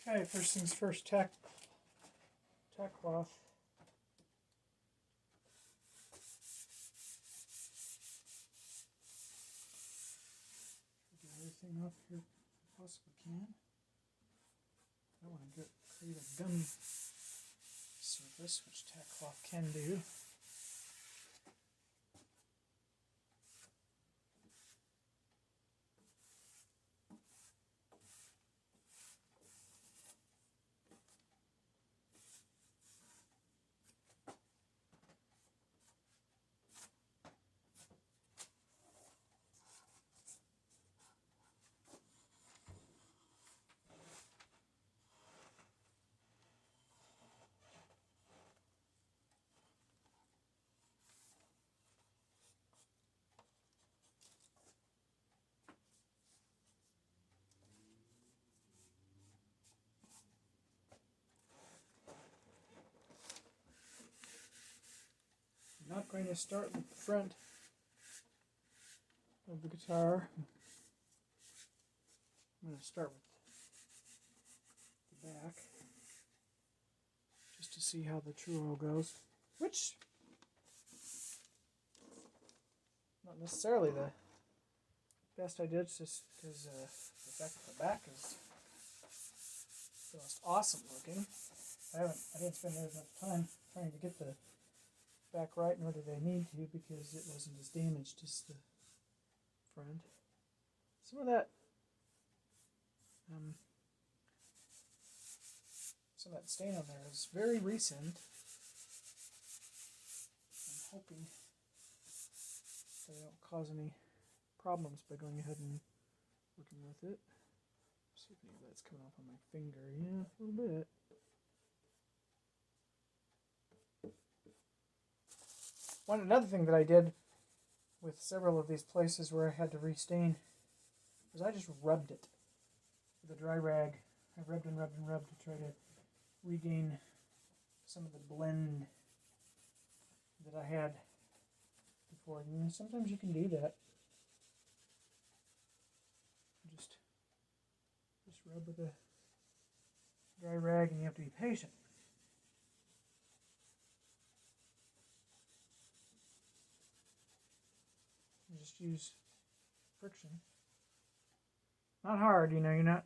Okay, first things first, tack cloth. Get everything off here possibly can. I want to create a gummy surface, which tack cloth can do. I'm not going to start with the front of the guitar. I'm going to start with the back just to see how the true oil goes, which not necessarily the best idea, just because the fact that the back is the most awesome looking. I didn't spend as much time trying to get the back right, nor did I need to, because it wasn't as damaged as the front. Some of that stain on there is very recent. I'm hoping that I don't cause any problems by going ahead and working with it. See if any of that's coming off on my finger. Yeah, a little bit. Another thing that I did with several of these places where I had to restain was I just rubbed it with a dry rag. I rubbed and rubbed and rubbed to try to regain some of the blend that I had before. And sometimes you can do that. Just rub with a dry rag, and you have to be patient. You just use friction. Not hard, you're not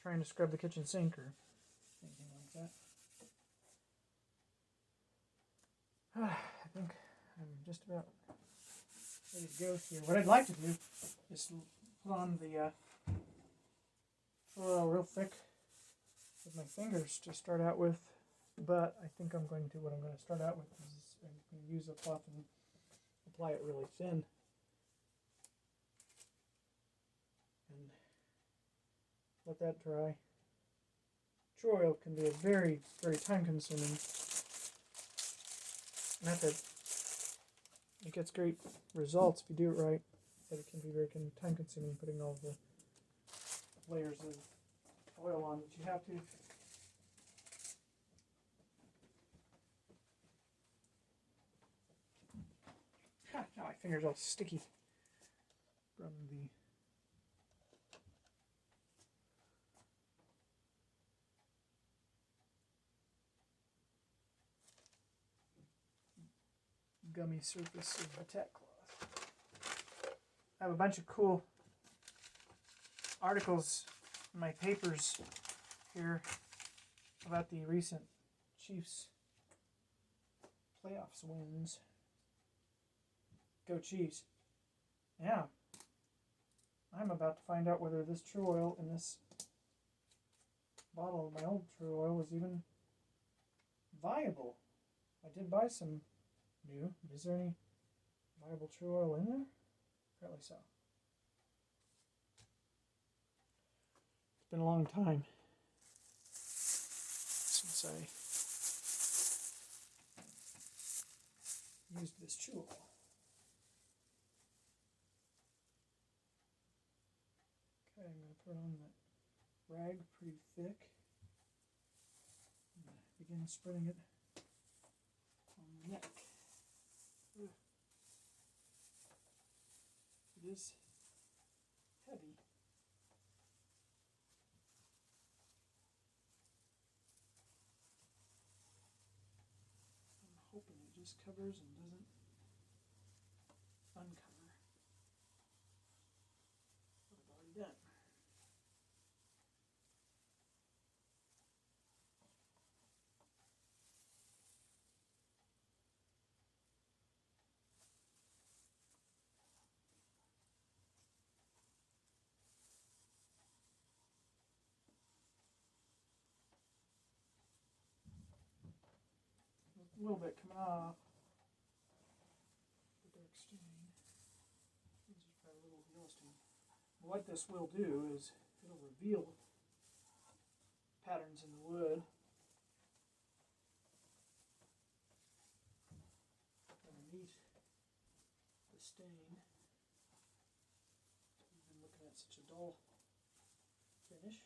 trying to scrub the kitchen sink or anything like that. I think I'm just about ready to go here. What I'd like to do is put on the oil real thick with my fingers to start out with, but I think what I'm going to start out with is I'm going to use a cloth and apply it really thin. And let that dry. True oil can be a very, very time-consuming method. It gets great results if you do it right, but it can be very time-consuming putting all the layers of oil on that you have to. Now my finger's all sticky from the gummy surface of the tack cloth. I have a bunch of cool articles in my papers here about the recent Chiefs playoffs wins. Go Chiefs. Yeah. I'm about to find out whether this True Oil in this bottle of my old True Oil was even viable. I did buy some new, but is there any viable True Oil in there? Apparently so. It's been a long time since I used this True Oil. Okay, I'm going to put on that rag pretty thick. I'm going to begin spreading it on the neck. It is heavy. just covers and doesn't uncover what I've already done. A little bit coming off the dark stain. This is probably a little yellow stain. What this will do is it'll reveal patterns in the wood underneath the stain. We've been looking at such a dull finish.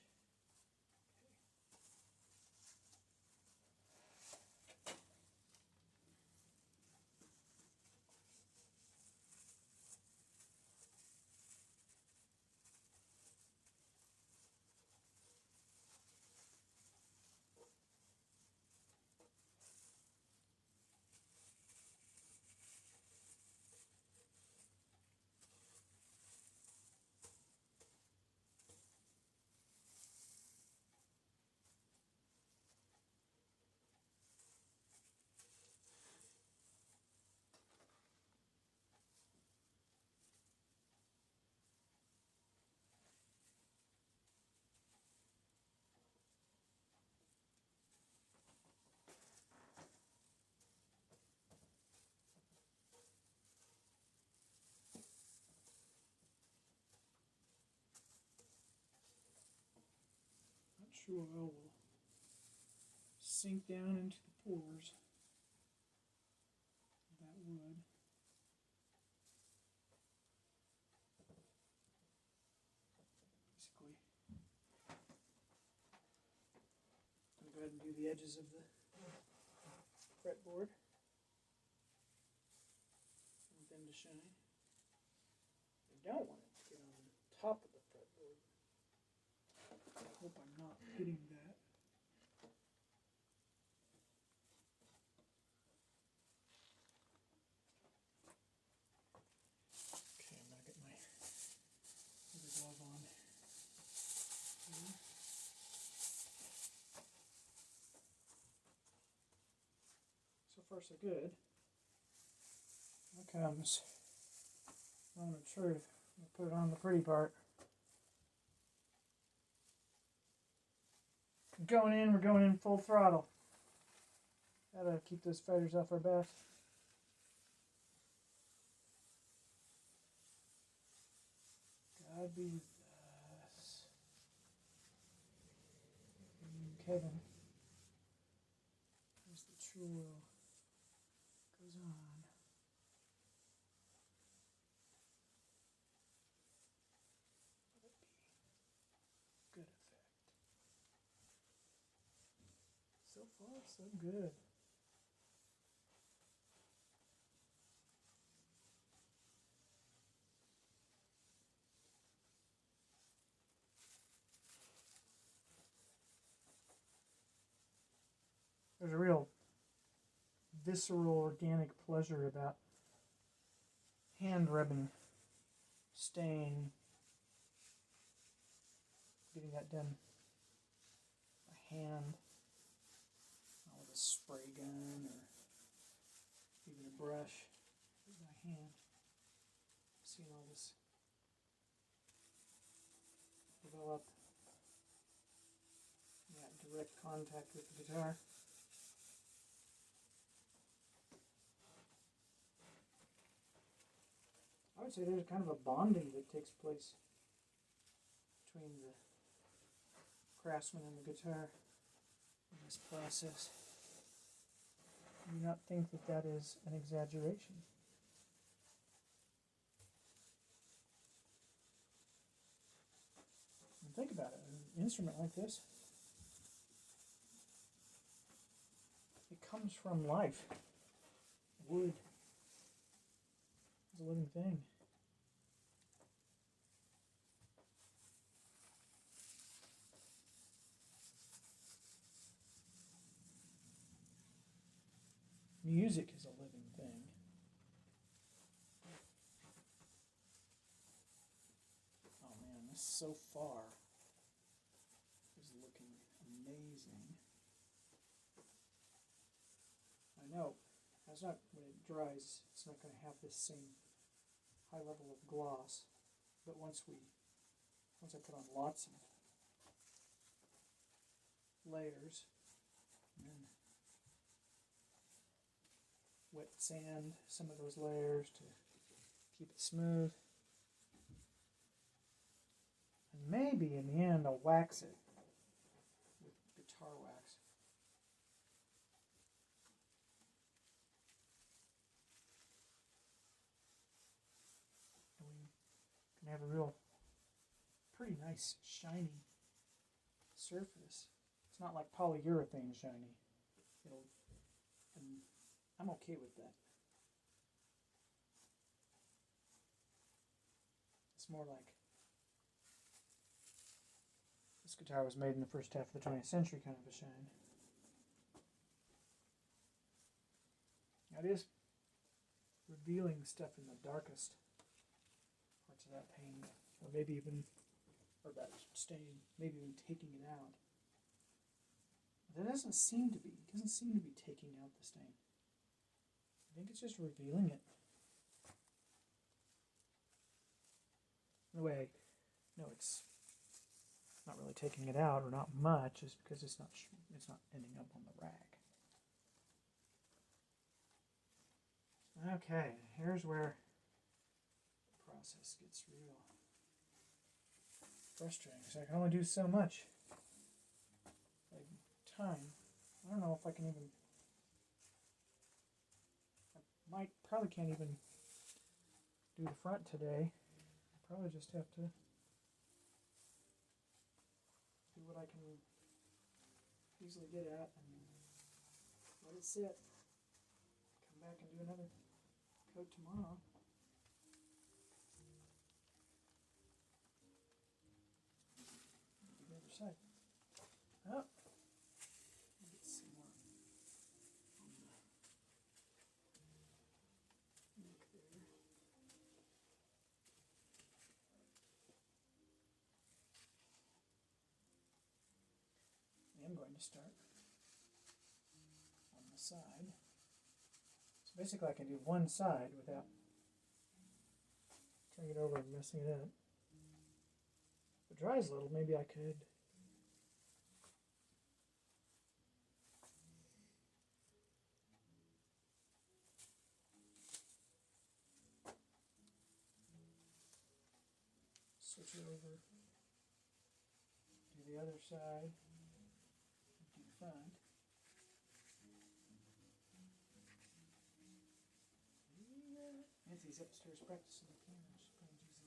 Not sure how it will sink down into the pores of that wood. Basically, I'll go ahead and do the edges of the fretboard. Want them to shine. I don't want it to get on top of the fretboard. I hope I'm not hitting that. Okay, I'm going to get my other glove on here. So far so good. Here comes moment of truth. I'll put it on the pretty part. We're going in full throttle. Gotta keep those fighters off our back. God be with us. And Kevin, as the true will goes on. Good effect. So far, so good. There's a real visceral, organic pleasure about hand rubbing stain, getting that done by hand, not with a spray gun or even a brush, but by hand. Seeing all this develop, that direct contact with the guitar. I would say there's kind of a bonding that takes place between the craftsman and the guitar in this process. Do not think that that is an exaggeration. And think about it, an instrument like this, it comes from life. Wood is a living thing. Music is a living so far is looking amazing. I know that's not, when it dries, it's not going to have this same high level of gloss, but once I put on lots of layers and then wet sand some of those layers to keep it smooth, and maybe in the end I'll wax it with guitar wax. And we can have a real pretty nice shiny surface. It's not like polyurethane shiny. And I'm okay with that. It's more like this guitar was made in the first half of the 20th century kind of a shine. Now it is revealing stuff in the darkest parts of that paint, or maybe even, or that stain, maybe even taking it out. But that doesn't seem to be. It doesn't seem to be taking out the stain. I think it's just revealing it. The way I know it's not really taking it out, or not much, is because it's not ending up on the rack. Okay, here's where the process gets real frustrating. So I can only do so much. Like time, I don't know if I can even. I probably can't even do the front today. I probably just have to do what I can easily get at and let it sit. Come back and do another coat tomorrow. Do the other side. Oh, get some more on the neck there. I am going to start on the side. So basically I can do one side without turning it over and messing it up. If it dries a little, maybe I could switch it over, do the other side, do the front. Nancy's upstairs practicing the piano. She's playing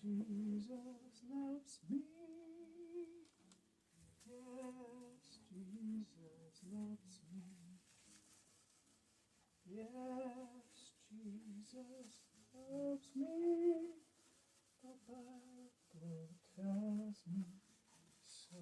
Jesus Loves Me. Yes, Jesus loves me. Yes, Jesus loves me. The Bible tells me so.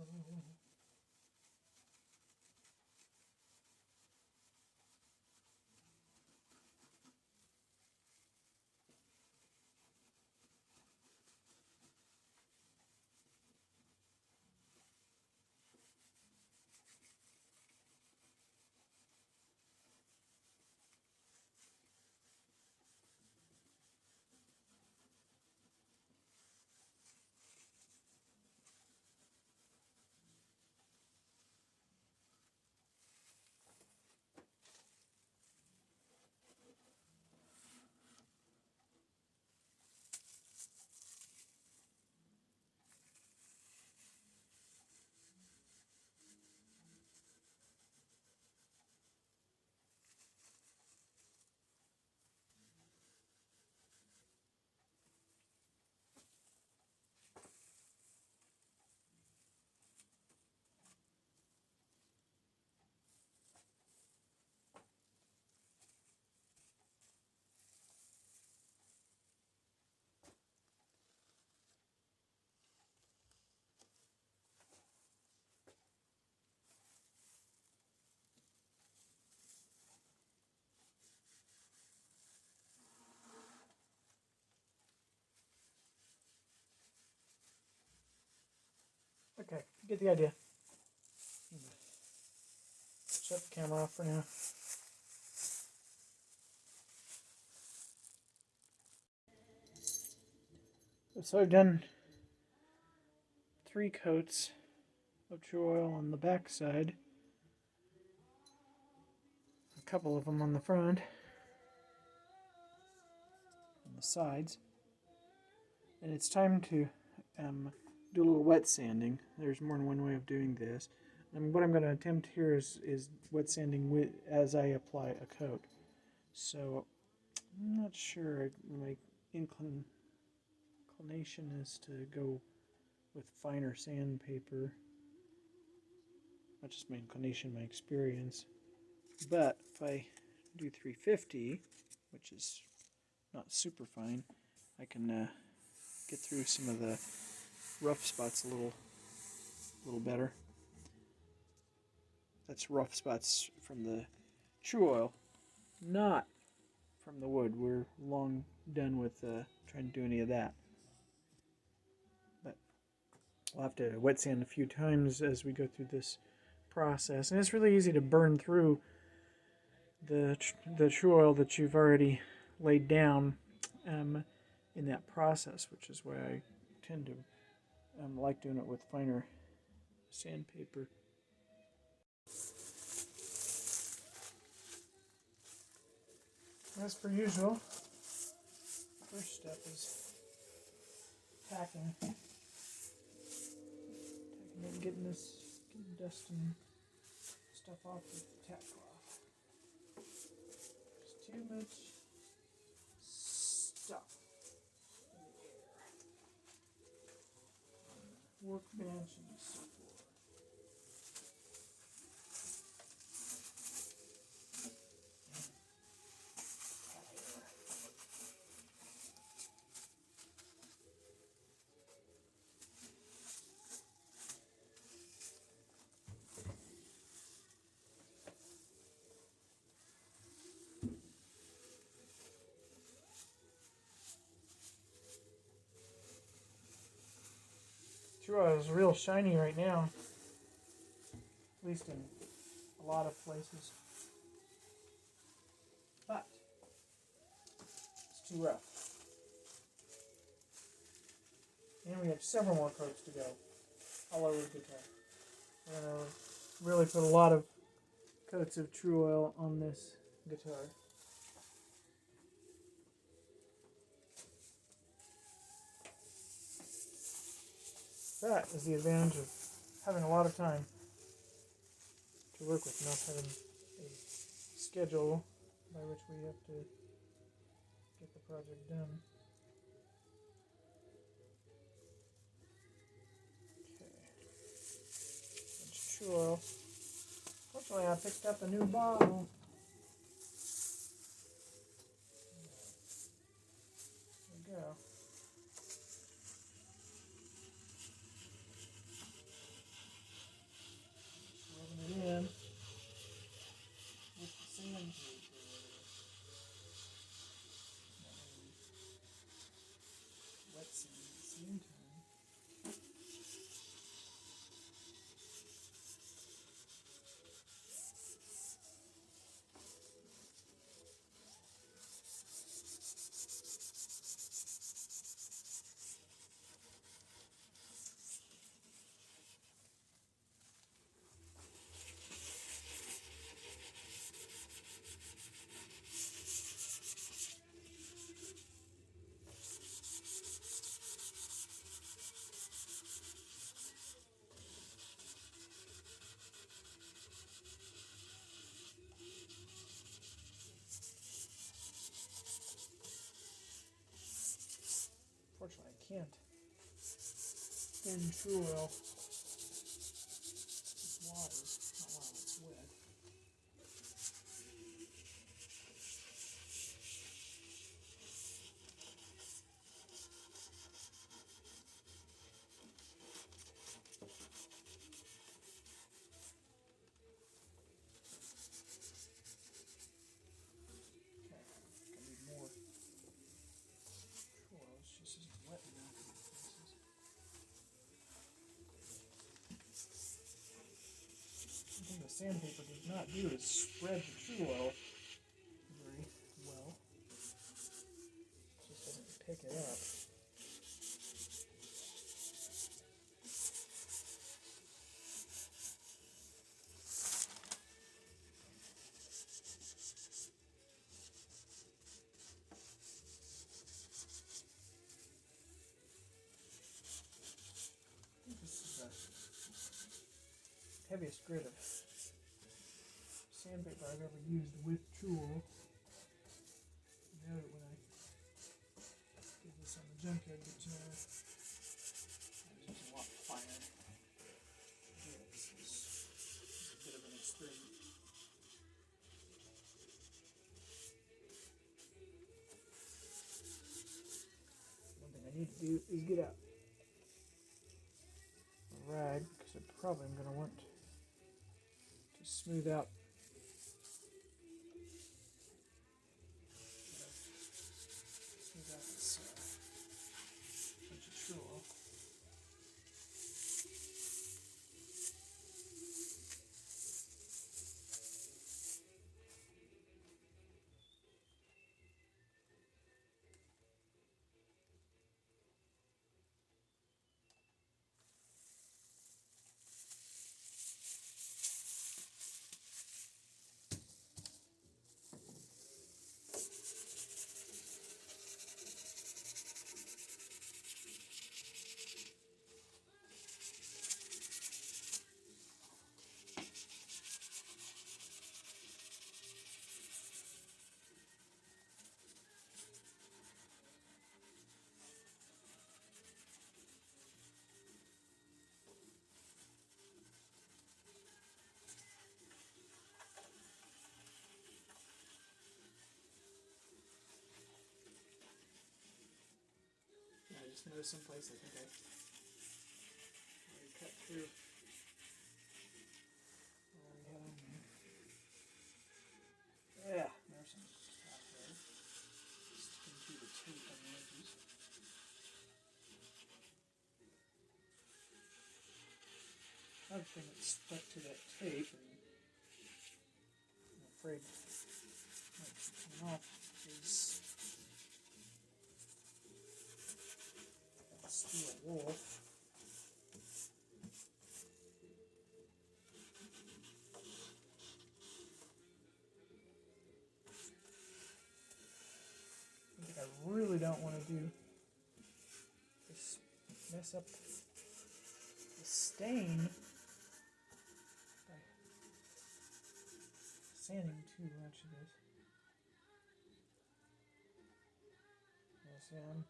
Okay, you get the idea. Shut the camera off for now. So I've done 3 coats of True Oil on the back side, a couple of them on the front, on the sides, and it's time to do a little wet sanding. There's more than one way of doing this. And what I'm going to attempt here is wet sanding as I apply a coat. So I'm not sure. My inclination is to go with finer sandpaper. Not just my inclination, my experience. But if I do 350, which is not super fine, I can get through some of the rough spots a little better. That's rough spots from the True Oil, not from the wood. We're long done with trying to do any of that. But we'll have to wet sand a few times as we go through this process. And it's really easy to burn through the True Oil that you've already laid down in that process, which is why I tend to like doing it with finer sandpaper. As per usual, first step is tacking and getting dust and stuff off with the tack cloth. There's too much stuff in the air. Workbench and so forth. True Oil is real shiny right now, at least in a lot of places, but it's too rough. And we have several more coats to go all over the guitar. We're going to really put a lot of coats of True Oil on this guitar. That is the advantage of having a lot of time to work with, not having a schedule by which we have to get the project done. Okay. It's True Oil. Fortunately, I picked up a new bottle. There we go. Rubbing it in with the sandpaper. Wet sand at the same time. Unfortunately, I can't thin True Oil with water. Not while it's wet. Okay, I need more True Oil. It just isn't wet enough in places. sandpaper does not do is spread the true oil very well. It just doesn't pick it up. This is the heaviest grit of sandpaper I've ever used with true oil. You know that when I did this on the junkyard, but I was using a lot finer grits. This is a bit of an experiment. One thing I need to do is get out a rag, because I probably am going to want to smooth out this bunch of true oil. I just noticed someplace I think I already cut through. Already had on there. Yeah, there's some stuff there. Sticking through the tape on the edges. Another thing that stuck to that tape, and I'm afraid might come off, is steel wool. One thing I really don't want to do is mess up the stain by sanding too much of this. Yeah, see, I'm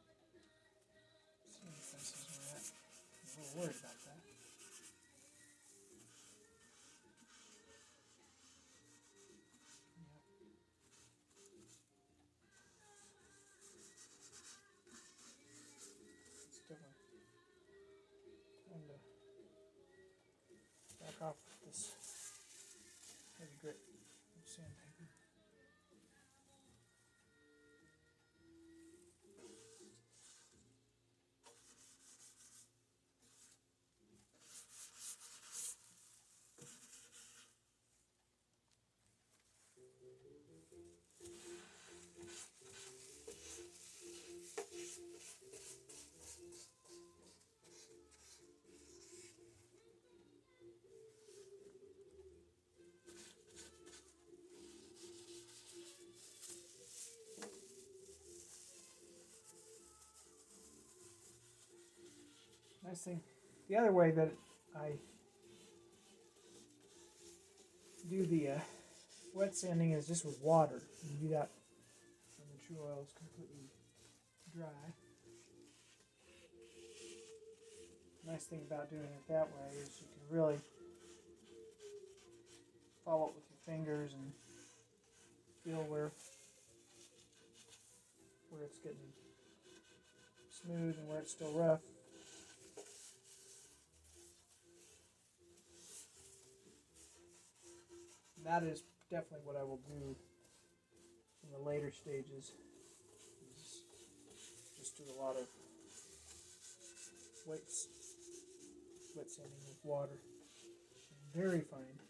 seeing places where I'm a little worried about that. It's definitely time to back off this heavy grit of sandpaper. Nice thing. The other way that I do the wet sanding is just with water. You can do that when the true oil is completely dry. Nice thing about doing it that way is you can really follow it with your fingers and feel where it's getting smooth and where it's still rough. And that is definitely what I will do in the later stages. Is just do a lot of wet sanding with water. Very fine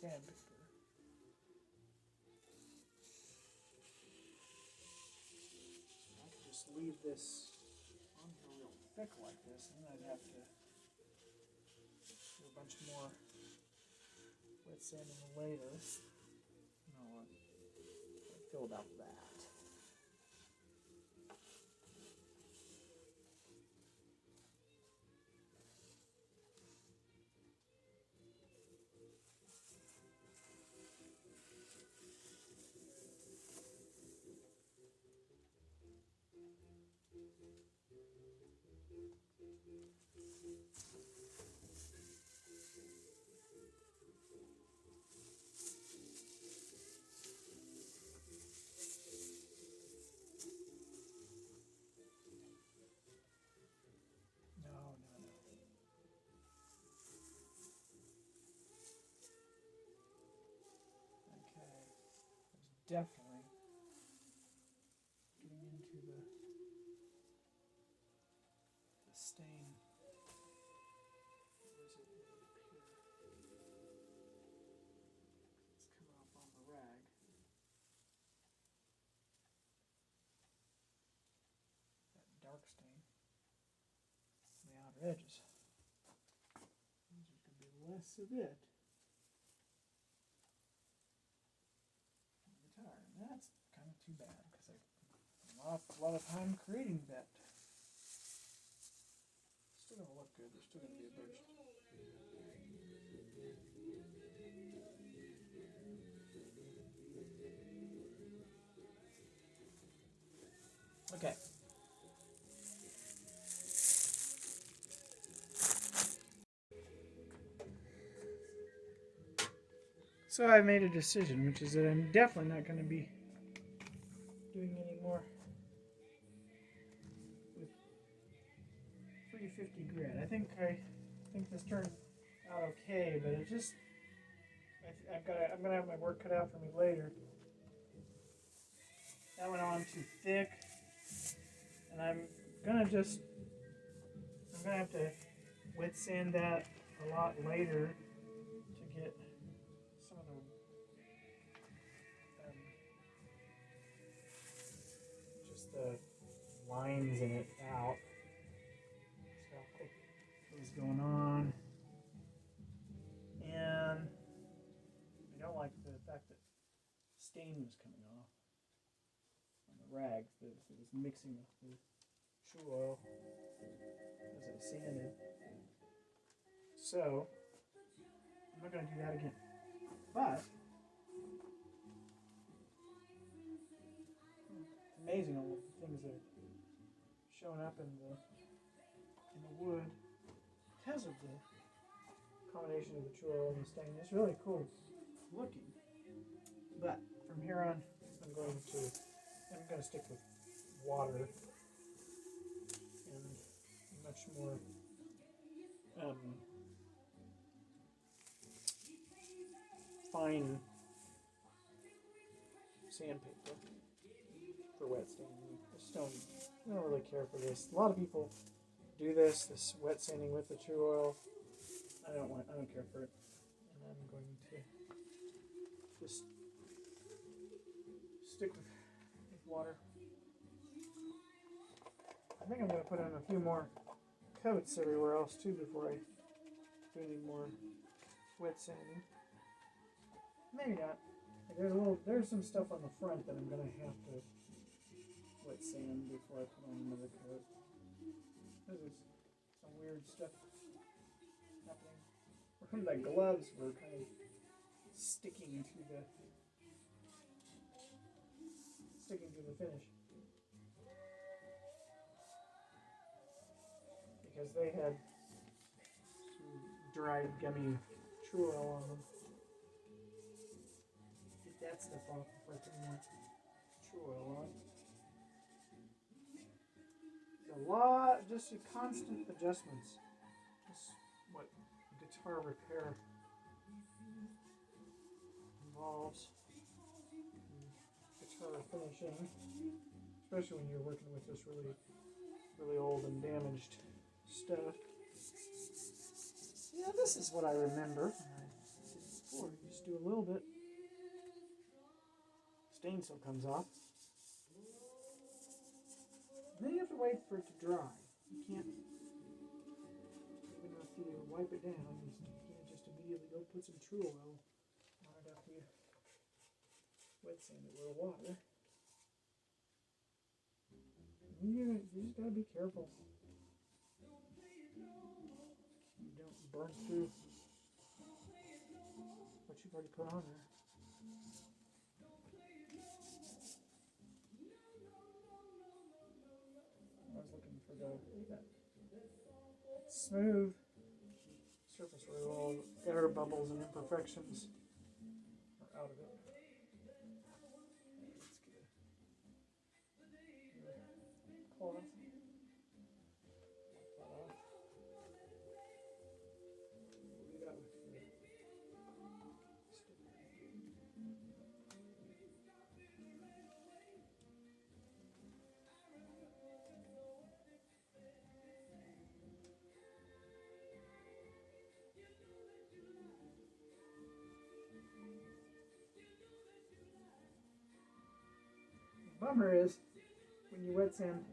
sandpaper. I could just leave this on here real thick like this, and then I'd have to do a bunch more wet sanding later. No, I feel about that. No. Okay. There's definitely getting into the stain. Where is it? Up here. It's coming off on the rag. That dark stain on the outer edges. There's going to be less of it on the guitar, and that's kind of too bad because I lost a lot of time creating that. Still gonna look good. There's still gonna be a burst. Okay. So I made a decision, which is that I'm definitely not going to be doing any more with 350 grit. I think this turned out okay, but it just I'm gonna have my work cut out for me later. That went on too thick, and I'm gonna have to wet sand that a lot later to get some of the just the lines in it out. So how quick it was going on, and I don't like the fact that stain was coming off on the rags. That it was mixing with the shoe oil as I sanded. So I'm not going to do that again. But it's amazing all the things that are showing up in the wood because of the combination of the true oil and the stain. It's really cool looking. But from here on, I'm going to stick with water and much more fine sandpaper for wet sanding. I don't really care for this. A lot of people do this wet sanding with the true oil. I don't care for it. And I'm going to just stick with water. I think I'm going to put on a few more coats everywhere else too before I do any more wet sanding. Maybe not. There's some stuff on the front that I'm going to have to wet sand before I put on another coat. There's some weird stuff happening. The gloves were kind of sticking to the finish because they had some dried gummy true oil on them. Get that stuff off before I put more true oil on. A lot, just constant adjustments. That's what guitar repair involves. Guitar finishing, especially when you're working with this really, really old and damaged stuff. Yeah, this is what I remember when I did before. do a little bit. Stain still comes off. Then you have to wait for it to dry. You can't, even if you wipe it down, you can't just immediately go put some True Oil on it after you wet sand it with water. You just gotta be careful. You don't burn through what you've already put on there. I was looking for that smooth surface where all air bubbles and imperfections are out of it. Let's get a cloth. The bummer is when you wet sand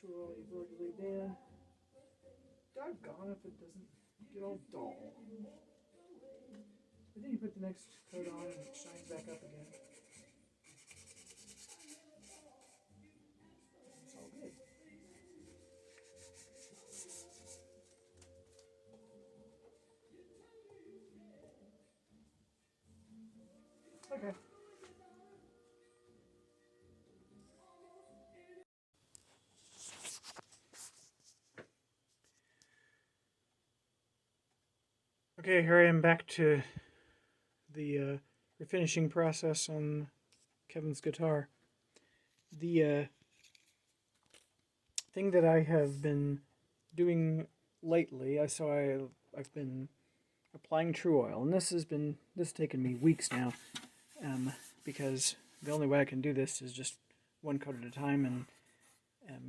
True Oil you've already laid down. Doggone if it doesn't get all dull. But then you put the next coat on and it shines back up again. It's all good. Okay. Okay, here I am back to the refinishing process on Kevin's guitar. The thing that I have been doing lately, I've been applying True Oil, and this has taken me weeks now, because the only way I can do this is just one coat at a time, and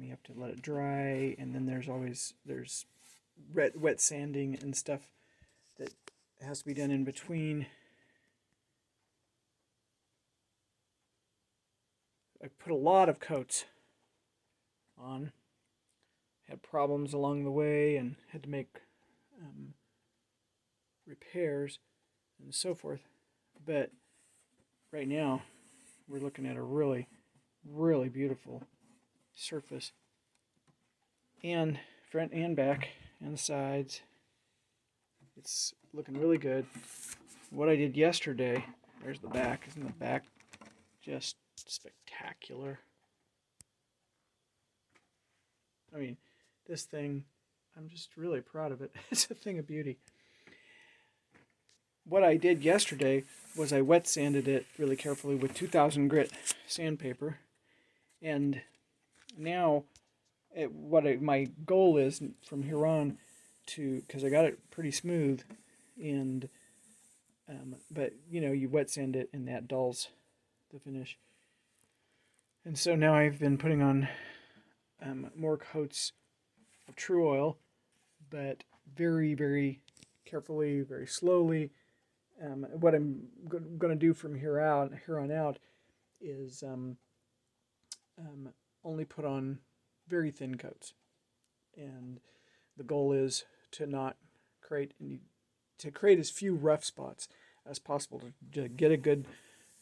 you have to let it dry, and then there's wet sanding and stuff that has to be done in between. I put a lot of coats on, had problems along the way, and had to make repairs and so forth. But right now, we're looking at a really, really beautiful surface, and front and back and sides. It's looking really good. What I did yesterday, there's the back. Isn't the back just spectacular? I mean, this thing, I'm just really proud of it. It's a thing of beauty. What I did yesterday was I wet sanded it really carefully with 2000 grit sandpaper, and now my goal is from here on because I got it pretty smooth, and but you wet sand it and that dulls the finish, and so now I've been putting on more coats of True Oil, but very, very carefully, very slowly. What I'm going to do from here on out is only put on very thin coats, and the goal is to create as few rough spots as possible, to get a good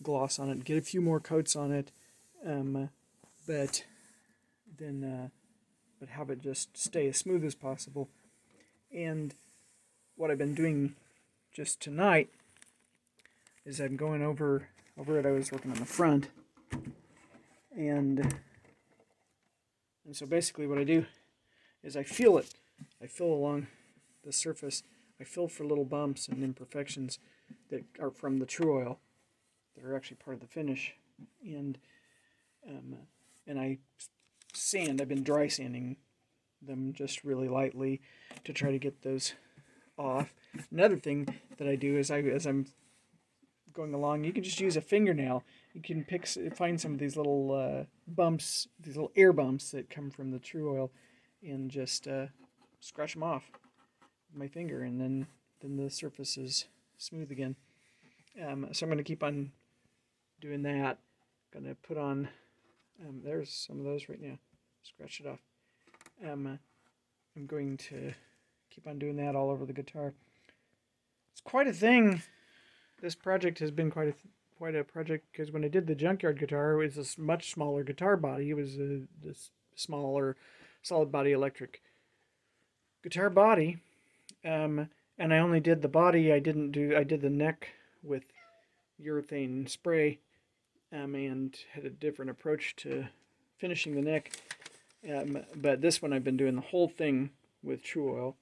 gloss on it, get a few more coats on it, but have it just stay as smooth as possible. And what I've been doing just tonight is I'm going over it. I was working on the front, and so basically what I do is I feel it. I feel along the surface. I feel for little bumps and imperfections that are from the True Oil that are actually part of the finish, and I sand. I've been dry sanding them just really lightly to try to get those off. Another thing that I do is as I'm going along, you can just use a fingernail. You can find some of these little bumps, these little air bumps that come from the True Oil, and just scratch them off. my finger, and then the surface is smooth again. So I'm going to keep on doing that. Going to put on, there's some of those right now. Scratch it off. I'm going to keep on doing that all over the guitar. It's quite a thing. This project has been quite a project, because when I did the Junkyard guitar, it was a much smaller guitar body. It was this smaller solid body electric guitar body, and I only did the body. I did the neck with urethane spray, and had a different approach to finishing the neck. But this one I've been doing the whole thing with True Oil,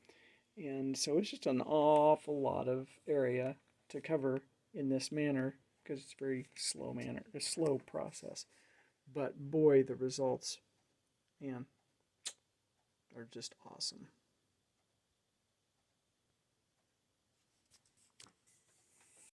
and so it's just an awful lot of area to cover in this manner, because it's a slow process. But boy, the results, man, are just awesome.